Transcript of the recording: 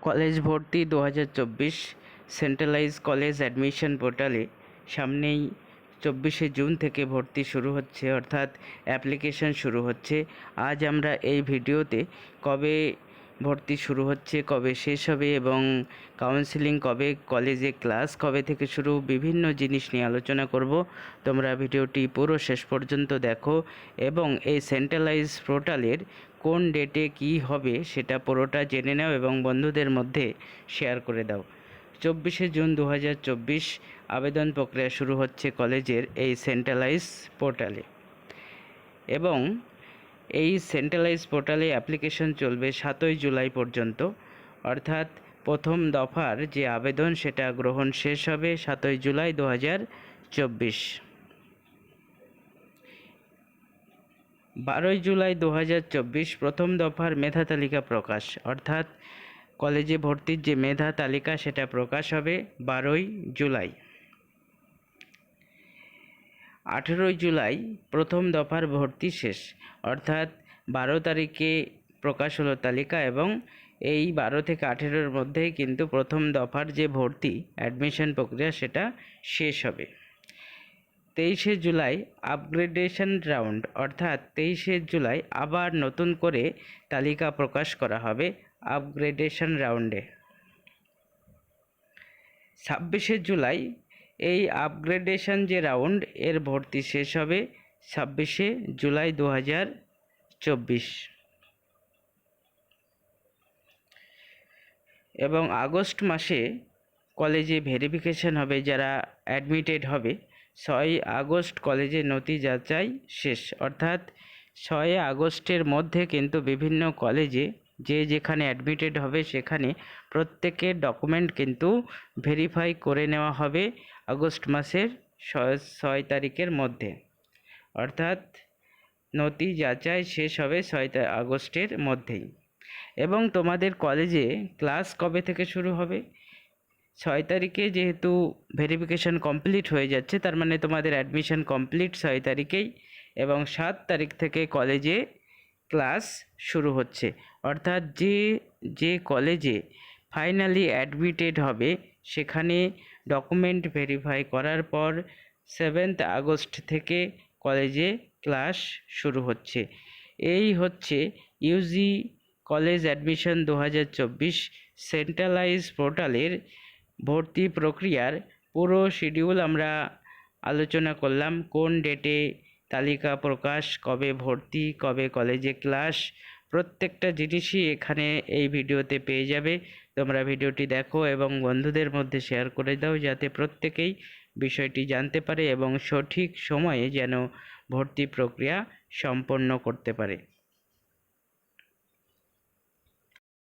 College ভর্তি 2024 centralise college admission পোর্টালে সামনেই 24শে জুন থেকে ভর্তি শুরু হচ্ছে, অর্থাৎ অ্যাপ্লিকেশন শুরু হচ্ছে। আজ আমরা এই ভিডিওতে কবে ভর্তি শুরু হচ্ছে, কবে শেষ হবে এবং কাউন্সেলিং কবে, কলেজে ক্লাস কবে থেকে শুরু, বিভিন্ন জিনিস নিয়ে আলোচনা করব। তোমরা ভিডিওটি পুরো শেষ পর্যন্ত দেখো এবং এই সেন্ট্রালাইজ পোর্টালের কোন ডেটে কি হবে সেটা পুরোটা জেনে নাও এবং বন্ধুদের মধ্যে শেয়ার করে দাও। 24শে জুন 2024 আবেদন প্রক্রিয়া শুরু হচ্ছে কলেজের এই সেন্ট্রালাইজ পোর্টালে এবং এই সেন্ট্রালাইজ পোর্টালে অ্যাপ্লিকেশন চলবে 7ই জুলাই পর্যন্ত, অর্থাৎ প্রথম দফার যে আবেদন সেটা গ্রহণ শেষ হবে 7ই জুলাই 2024। 12ই জুলাই 2024 প্রথম দফার মেধা তালিকা প্রকাশ, অর্থাৎ কলেজে ভর্তির যে মেধা তালিকা সেটা প্রকাশ হবে 12ই জুলাই। 18ই জুলাই প্রথম দফার ভর্তি শেষ, অর্থাৎ 12 তারিখে প্রকাশ হলো তালিকা এবং এই 12 থেকে 18-র মধ্যেই কিন্তু প্রথম দফার যে ভর্তি অ্যাডমিশন প্রক্রিয়া সেটা শেষ হবে। 23শে জুলাই আপগ্রেডেশন রাউন্ড, অর্থাৎ 23শে জুলাই আবার নতুন করে তালিকা প্রকাশ করা হবে আপগ্রেডেশন রাউন্ডে। 26শে জুলাই এই আপগ্রেডেশন যে রাউন্ড এর ভর্তি শেষ হবে 26শে জুলাই 2024 এবং আগস্ট মাসে কলেজে ভেরিফিকেশন হবে, যারা অ্যাডমিটেড হবে 6ই আগস্ট কলেজে নথি যাচাই শেষ, অর্থাৎ 6 আগস্টের মধ্যে কিন্তু বিভিন্ন কলেজে যে যেখানে অ্যাডমিটেড হবে সেখানে প্রত্যেকের ডকুমেন্ট কিন্তু ভেরিফাই করে নেওয়া হবে আগস্ট মাসের 6 তারিখের মধ্যে, অর্থাৎ নথি যাচাই শেষ হবে 6 আগস্টের মধ্যেই। এবং তোমাদের কলেজে ক্লাস কবে থেকে শুরু হবে? 6 তারিখে যেহেতু ভেরিফিকেশন কমপ্লিট হয়ে যাচ্ছে, তার মানে তোমাদের অ্যাডমিশন কমপ্লিট 6 তারিখেই এবং 7 তারিখ থেকে কলেজে ক্লাস শুরু হচ্ছে, অর্থাৎ যে কলেজে ফাইনালি অ্যাডমিটেড হবে সেখানে ডকুমেন্ট ভেরিফাই করার পর 7 আগস্ট থেকে কলেজে ক্লাস শুরু হচ্ছে। এই হচ্ছে ইউজি কলেজ অ্যাডমিশন 2024 সেন্ট্রালাইজ পোর্টালের ভর্তি প্রক্রিয়ার পুরো শিডিউল আমরা আলোচনা করলাম। কোন ডেটে তালিকা প্রকাশ, কবে ভর্তি, কবে কলেজে ক্লাস, প্রত্যেকটা জিনিসই এখানে এই ভিডিওতে পেয়ে যাবে। তোমরা ভিডিওটি দেখো এবং বন্ধুদের মধ্যে শেয়ার করে দাও, যাতে প্রত্যেকেই বিষয়টি জানতে পারে এবং সঠিক সময়ে যেন ভর্তি প্রক্রিয়া সম্পন্ন করতে পারে।